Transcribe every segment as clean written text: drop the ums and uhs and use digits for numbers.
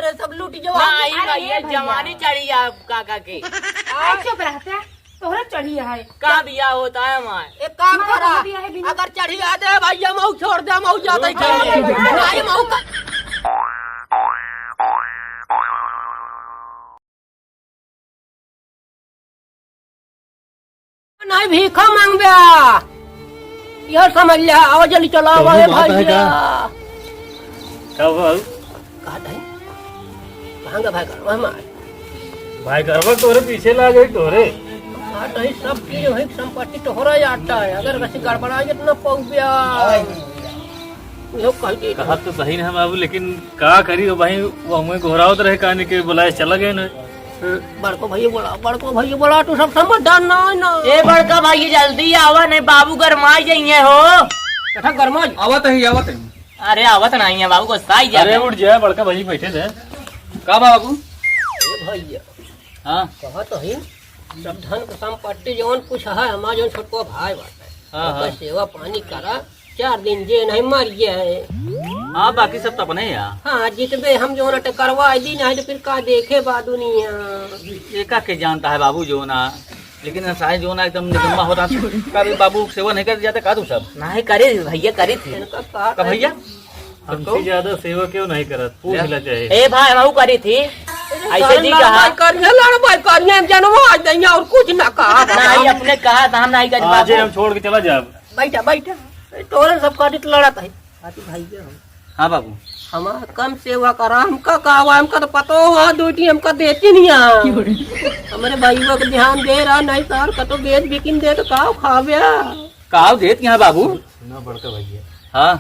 अरे सब लूट जो ये जवानी चढ़ी है काका की। चुप रहते तोहरा चढ़ी है का बिया होता है हमारे। एक काम करा, अगर चढ़ी आते भैया मऊ छोड़ दे, मऊ जाता ही नहीं मऊ का नहीं भीखा मांगबे यह समझ लिया। आओ जल्दी चलो भैया भाई भाई करवा तोरे पीछे ला गई तोरे सब चीज है संपत्ति तोहरा जाता है। अगर वैसे गड़बड़ा न पौबिया कहा तो सही ना बाबू, लेकिन का करी हो भाई, वो हमें घोरावत रहे कहानी के बुलाए चला गए ना। बड़को भैया बोला तू सब समझदार ना। ए बड़का भाई जल्दी आवा नहीं बाबू गरमा जाइए हो। कथा गरमा आवत है अरे आवत नहीं है बाबू को साई जा। अरे उठ जाए, बड़का भाई बैठे थे का बाबू। भैया हाँ कहा तो ही सब धन संपत्ति जवन कुछ है हमारा जवन छोटको भाई बात है। सेवा पानी करा 4 दिन जे नहीं मर गया। हाँ बाकी सब तो अपने ही। हाँ जितबे हम जो ना करवा दी नहीं तो फिर का देखे बा दुनिया। एका के जानता है बाबू जो ना, लेकिन साहे जो ना एकदम निकम्मा होता है। बाबू सेवा नहीं कर जाते का तू सब नहीं करे भैया करे थे का भैया हमसे ज्यादा सेवा क्यों नहीं करत पूछ ले चाहे। ए भाई बाबू करी थी ऐसे जी कहा करिए और कुछ ना कहा नहीं अपने कहा था हम नहीं कर आज हम छोड़ के चला जाए। बैठा टोरन सब का लड़त है भैया। हाँ बाबू हम कम सेवा करा हमका कहा हमका तो पता हुआ ड्यूटी हमका देती नहीं हमारे भाइयों को ध्यान दे रहा नहीं सर का तो बेच बिकिन दे तो काव खावे काव देत यहाँ बाबू ना बड़का भैया। हाँ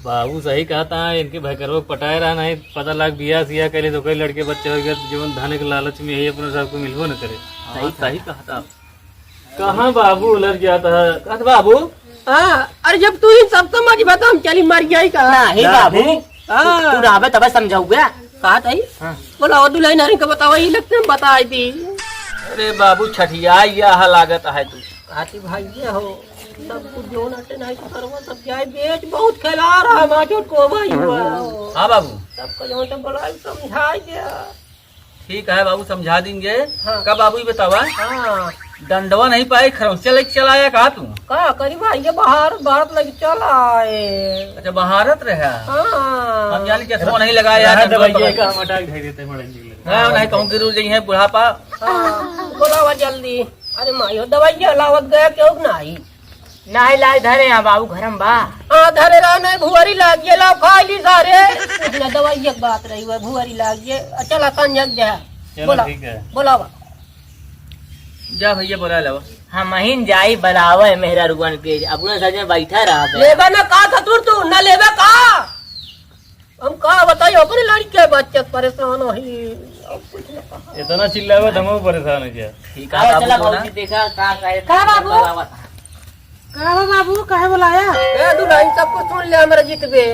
बाबू सही कहा था, इनके भाई करवा पटाए रहा नहीं पता लाग बिया सिया करे तो कई लड़के बच्चे हो गए जीवन धाने के लालच में यही अपने सबको मिलबो न करे। सही कहा था। कहाँ बाबू उलझ गया था बाबू। अरे जब तू ही सब समझ बता हम चली मर गई का नहीं बाबू तू रावे तब समझाऊंगा कहा था बोला दुल्हन नारी का बताओ ये लगते हम बताई थी। अरे बाबू छठिया यह लागत है तू हाथी भाई हो सब कुछ जो नटे नहीं करवा सब जाए बेच बहुत खिला रहा है माँ चोट को भाई हुआ। हाँ बाबू सबको जो तो बोला समझा दिया। ठीक है बाबू समझा देंगे। हाँ। कब बाबू ये बतावा हाँ दंडवा नहीं पाए खरौचे लेके चलाया कहा तू। का करी भाई ये भारत लग चला है। अच्छा बहारत रहा। हाँ हम जाने चश्मा नहीं लगाया नहीं कहूँ गिरू जी है बुढ़ापा। बोलावा जल्दी। अरे मायो दवाई लावत गया क्यों नहीं नहीं लाई धरे यहाँ बाबू घरम बा। हाँ धरे रहा नहीं भुआरी लाग गया लाओ खा ली सारे दवाई एक बात रही हुआ भुआरी लाग गया चला संजग जा बोला बोलावा जा भैया बोला लो। हम हिन जाई बराबर मेहरा रुगन के अपने सज में बैठा रहा लेबा ना का खतुर तू न लेबा का हम का बताइए अपने लड़के बच्चे परेशान ही इतना चिल्लावा धमो परेशान है। ठीक है चला बाबू देखा का बाबू कहा बाबू कहे बुलाया ए दुल्हन सबको सुन ले हमारा जितबे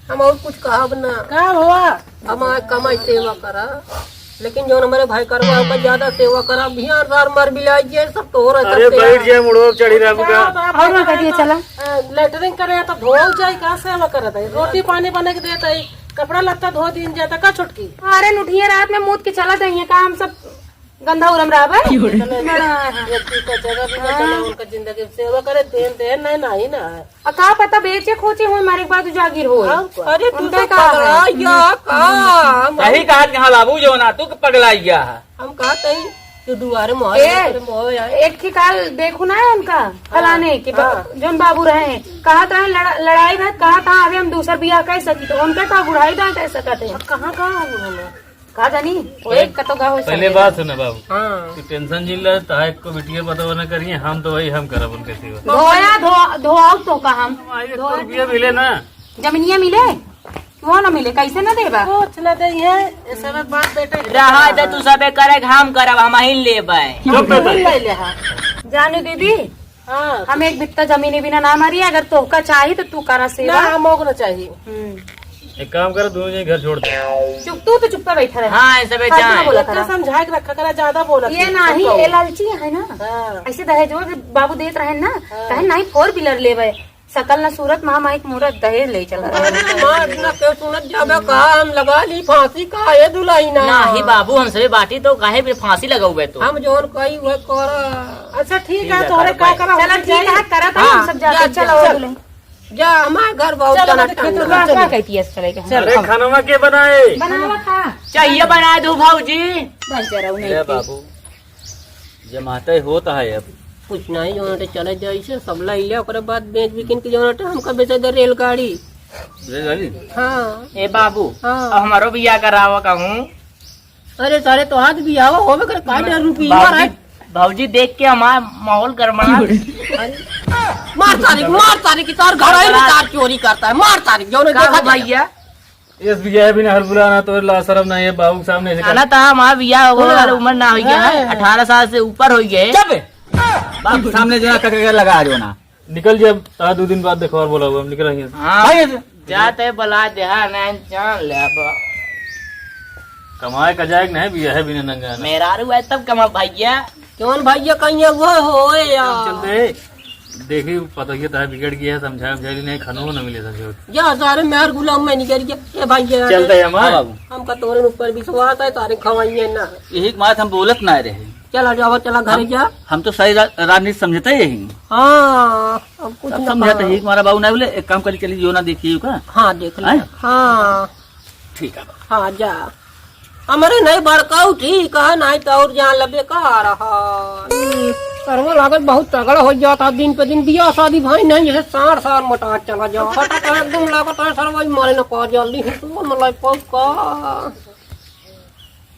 हम और कुछ कहा ना का हुआ हम कमाई सेवा करा लेकिन जो हमारे भाई करवा हमका ज्यादा सेवा करा बिहार सार मर बिलाइए सब तो हो रहा अरे बैठ जाए मुड़ो चढ़ी रहा और ना करिए चला लेटरिंग करे तो धो जाए कहाँ सेवा करत है रोटी पानी बने के देता है कपड़ा लत्ता धो दिन जाता का छुटकी। अरे लुटिया रात में मूत के चला जाइए का हम सब गंदा उरम रहा है उनका जिंदगी सेवा करे देन नहीं ना का पता बेचे खोचे हुए हमारे बाद जागीर हो। अरे तू तो पगला सही कहा कहाँ बाबू जो ना तू पगला गया है। हम कहते हैं तू दुआरे एक ठिकाल देखो ना उनका फलाने की जो बाबू रहे कहा था लड़ाई भाई कहा था अभी हम दूसरा बियाह कर सकी तो उनका था बुढ़ाई दांत ऐसा कहते कहाँ कहा जानी एक का तो पहले बात सुना बाबू हाँ तू टेंशन झील रहा था को बिटिया पता न करिए हम तो वही हम करब उनके सिवा धोया धोआओ तो का हम रुपया मिले ना जमीनिया मिले वो न मिले कैसे न देबा कुछ न दे है ऐसे में बात बेटे रहा दे तू सबे करे हम करब हम ही लेबै जाने दीदी हाँ हम एक बित्ता जमीनी बिना ना मारी अगर तोहका चाहिए तो तू करा सेवा हमको न चाहिए। एक काम कर दोनों जने घर छोड़ दे। चुप तू तो चुप बैठा रहे हाँ ऐसे अच्छा समझा के रखा करा ज्यादा बोला ये नहीं ये लालची है ना ऐसे दहेज बाबू देत रहे ना कहे नहीं 4 व्हीलर लेवे सकल न सूरत महामाई मूरत दहेज ले चला मार ना के सुनत जाबे का हम लगा ली फांसी का ये दुलाई ना नहीं बाबू हमसे बाटी तो काहे पे फांसी लगा हुआ है तो हम जोन कई वो कर अच्छा ठीक है तोरे का करा चला ठीक है करा था हम सब जाते चलो दुल्हन जा हमारे घर बहुत तना ठंडा क्या कहती है चलेगा अरे खाना के बनाए बनावा खा चाहिए बना दो भाऊजी बस जरा अरे बाबू जमाते होता है अब कुछ नहीं जो चले जाए से सब ला लिया ओकरे बाद बेच बिकिन के जो हमका बेचे दे रेलगाड़ी हाँ ए बाबू हाँ। अब हमारो बिया करावा कहूँ अरे सारे तो हाथ भी आवा होवे कर काट रुपया भाऊजी भाऊजी देख के हमारा माहौल गड़बड़ा मार तारीख की तार घर आई तार चोरी करता है मार तारीख जो ने देखा भैया इस बिया भी हर बुलाना तो ला शर्म नहीं है बाबू के सामने से आना था हमारा बिया उम्र ना हो गया है 18 साल से ऊपर हो गए बाप सामने जो ना लगा जो ना निकल जब 2 दिन बाद देखो और बोला हम निकल रही है हाँ जाते बला देहा नहीं जान ले कमाए का जाएग नहीं बिया है बिना नंगा मेरा है तब कमा भैया कौन भैया कहीं वो हो यार चलते देखी पता है बिगड़ गया है समझाया नहीं खानो न मिले समझो जा सारे मेहर गुलाम में नहीं करिए ए भैया चलते है हमारा हमका तोरे ऊपर विश्वास है तारे खवाइए ना यही बात हम बोलत ना रहे चला जाओ चला घर जा हम तो सही राजनीति समझते यही हाँ अब कुछ सब ना समझाते ही हमारा बाबू ना बोले एक काम करी चली जो ना देखिए का हाँ देख ले हैं? हाँ ठीक है हाँ जा हमारे नहीं बड़काऊ ठीक है नहीं तो और जान लबे का रहा करवा लागत बहुत तगड़ा हो जाता दिन पे दिन बिया शादी भाई नहीं जैसे 60 साल मोटा चला जाओ फटा एकदम लागत है सर वही मारे न पा जल्दी ही तो मलाई पक्का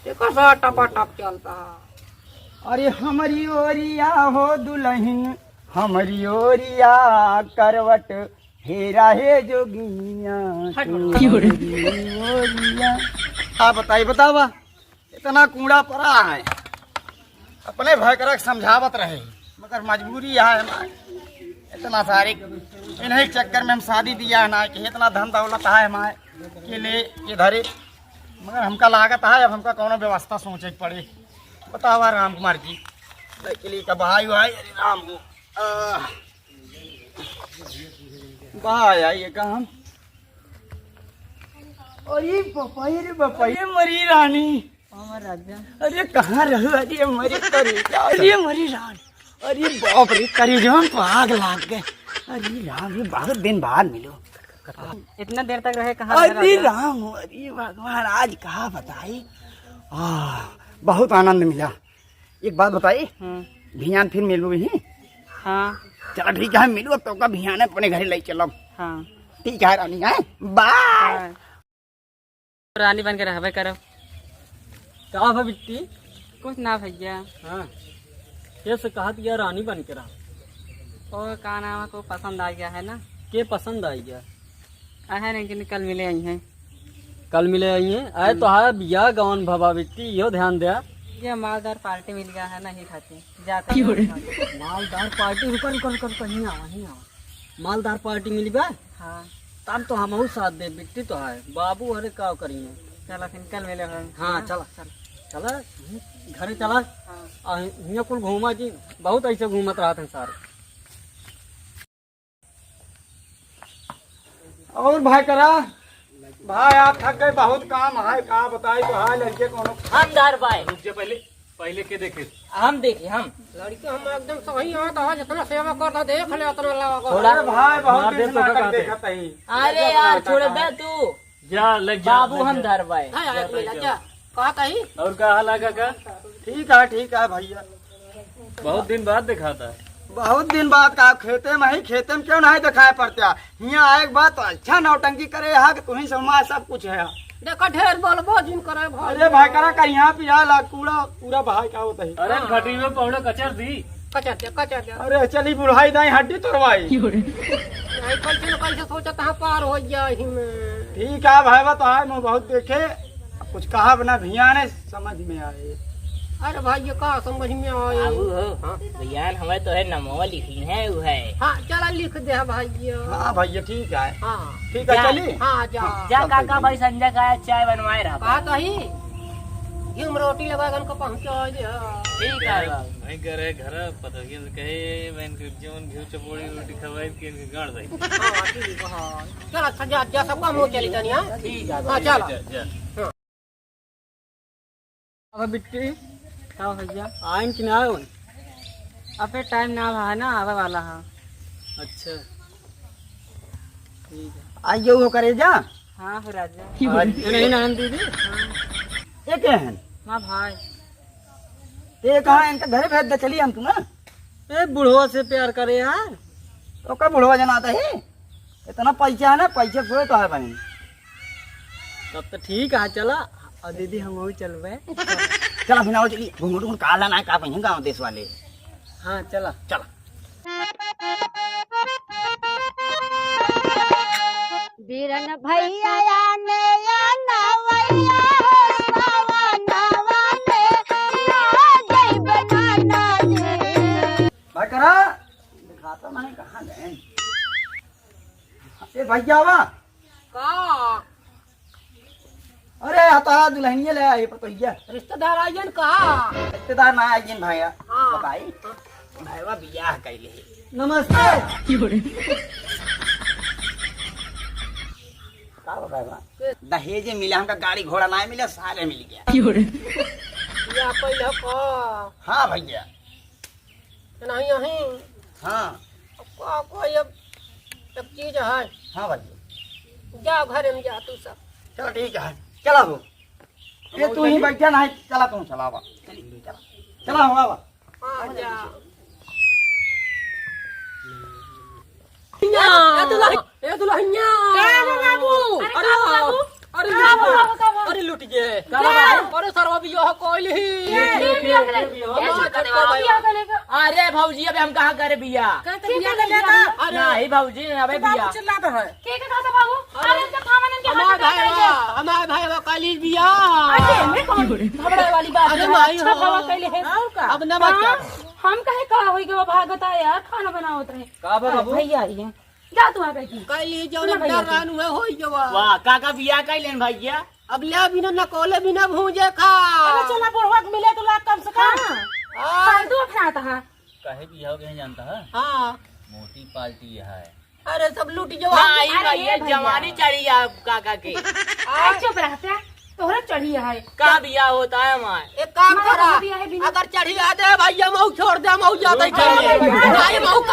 देखा सा टपा टप चलता अरे हमारी ओरिया हो दुल्हन हमारी ओरिया करवट हेरा है जोगिया ओरिया हाँ बतावा इतना कूड़ा पड़ा है अपने भय कर समझावत रहे मगर मजबूरी है ना इतना सारे इन्हीं चक्कर में हम शादी दिया है ना कि इतना धन दौलत है हमारे के लिए इधर मगर हमका लागत है अब हमका कौन व्यवस्था सोचे के पड़े बतावा राम कुमार जी के लिए का भाई भाई अरे राम हो भाई आइए कहा हम अरे बपाई मरी रानी अरे कहाँ रहो अरे मरी अरे मरी रानी अरे बाप रे करी जो हम तो आग लाग गए अरे राम ये बहुत दिन बाद मिलो इतना देर तक रहे कहाँ अरे राम अरे भगवान आज कहा बताई बहुत आनंद मिला एक बात बताइए भियान फिर मिलू ही हाँ चलो ठीक है मिलू तो का भियान अपने घर ले चलो हाँ ठीक है रानी है बाय रानी बन के रहबे करो क्या है बिट्टी कुछ ना भैया हाँ कैसे कहा दिया रानी बन के रहा और का नाम को पसंद आ गया है ना के पसंद आई गया है लेकिन कल मिले आई हैं कल मिले आई है आए तो है बिया गवन भवा बिट्टी यो ध्यान दिया ये मालदार पार्टी मिल गया है ना ही खाते जाता मालदार पार्टी रुकर कहीं आवा मालदार पार्टी मिली बा हाँ तब तो हम साथ दे बिट्टी तो है बाबू अरे का करिए चलो फिर कल मिले हाँ चला घरे चला यहाँ कुल घूमा जी बहुत ऐसे घूमत रहा थे सारे और भाई करा भाई आप थक गए बहुत काम है कहा बताई तो है लड़के कोनो हम दार भाई रुक जा पहले के देखे हम देखे हम लड़के हम एकदम सही है तो जितना सेवा करता देख ले उतना लगा अरे भाई बहुत मार दे दिन तो से का नाटक कहते। देखा ही अरे यार छोड़ दे तू जा लग जा बाबू हम दार भाई कहा कही और का हाल आगा का ठीक है भैया बहुत दिन बाद देखा था बहुत दिन बाद का खेते में ही खेते में क्यों नहीं दिखाई पड़ता यहाँ आए के बाद तो अच्छा नौटंकी करे यहाँ कि तुम्हें समाज सब कुछ है देखा ढेर बोलबो जिन करे भाई अरे भाई करा कर यहाँ पिया ला कूड़ा पूरा भाई क्या होता है अरे घटी में पौड़ा कचर दी कचा दे अरे चली बुढ़ाई दाई हड्डी तोड़वाई कैसे न कैसे सोचा तहाँ पार हो जाए ही में ठीक है भाई बताए मैं बहुत देखे अब कुछ कहा बना भिया ने समझ में आए अरे भाई ये कहा समझ में आए बाबू हो भैया हमें तो है नमो लिखी है वो है हाँ चला लिख दे भाई हाँ भैया ठीक है हाँ ठीक है चली हाँ जा जा काका भाई संजय का चाय बनवाए रहा कहा कही घी में रोटी लगाकर का पहुंचा दिया। ठीक है बाबू। भाई करे घर पता कहे बहन के जीवन घी चपोड़ी रोटी खवाई के इनके गाड़ दई। हाँ ठीक है। चल अच्छा जा जा सब काम हो चली तनी हां। ठीक है हां चल। जा अब बिट्टी हाँ भैया आइन कि ना आयो? अबे टाइम ना है ना आवे वाला है। अच्छा ठीक है, आइयो हो करे जा। हाँ फिर राजा नहीं नंद दीदी ये क्या है? माँ भाई ये कहाँ इनका घर भेज दे, चलिए हम तुम्हें। ए बुढ़वा से प्यार करे यार। तो कब बुढ़वा जनाता है? इतना पैसा है ना, पैसे थोड़े तो है बहन। तब तो ठीक है चला। और दीदी हम वही चलवे। चला फिर आओ चलिए, घूंघट घूंघट काला ना का पहिन गाँव देश वाले। हाँ चला चला बीरन भैया ने या नवैया हो सवनवा ने ना जई बनाना दे। भाई करा दिखाता मैंने कहाँ गए? ए भैया वा का अरे हता दुल्हनिया ले आए पतैया। रिश्तेदार आइजन का रिश्तेदार ना आए जिन भैया हाँ। बताई भाईवा बियाह कैले। नमस्ते का बताएगा? दहेज मिला हमका, गाड़ी घोड़ा ना मिला, सारे मिल गया। या पहले का हाँ भैया नहीं यहीं हाँ का कोई अब एक चीज है। हाँ भैया जा घर में जा तू सब। चलो ठीक है, चला हो। ये तू ही बैठा ना है, चला तू चला बा चली चला चला हुआ बा। हाँ जा ए दुल्हनिया बाबू अरे अरे लुट गए। अरे सरवा बियाह कोइल ही। अरे भौजी अबे हम कहाँ करे बिया? नहीं भौजी अबे बिया। चिल्लाता है। के कहा था बाबू? अरे जब खामन के हमारे भाई काली बियाह घबराए वाली बात अरे है। माई अच्छा हो। खवा कैले है। अब न बात हाँ, हम कहे का होई गो भागता है यार, खाना बनावत रहे। का बाबू? भैया आई है, जा तू आ गई। काली जो डर रानू है होई जवा। वाह काका बिया कैलेन भैया। अब ले बिना नकोले बिना भूजे खा। अरे चला बुढ़वा के मिले तो ला कम से कम। हाँ तू अपनाता है। काहे बियाह के जानता है? हाँ मोटी पार्टी यह है। अरे सब लूट जवा। नहीं भैया जवानी चढ़ी है काका की। चुप रहता तोहरा चढ़ी है। का बिया होता है हमारे? एक काम हमारा करा बियाह है बिना- अगर चढ़ी आ दे भैया मऊ छोड़ दे मऊ जाते